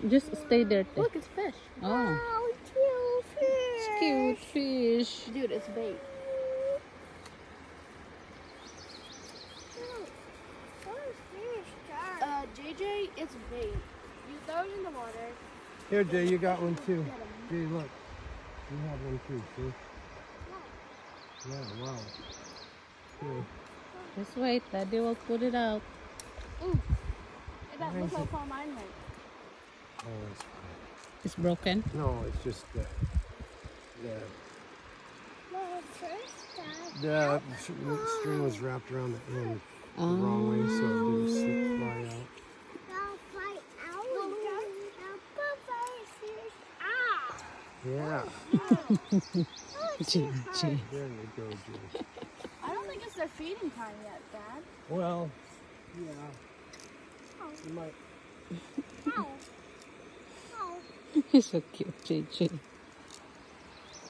Just stay there. Look, it's fish. Oh, cute fish. it's cute fish. Dude, it's bait. JJ, it's bait. You throw it in the water. Here, Jay, you got one too. Jay, look. You have one too, see? Yeah, wow. Here. Just wait, Daddy will put it out. Ooh. That looks how far mine went. Oh, that's fine. It's broken. No, it's just the string was wrapped around the end the wrong way, so it didn't fly out. Yeah. Gee. There you go, Jay. I don't think it's their feeding time yet, Dad. Well, yeah. You might. He's so cute, JJ.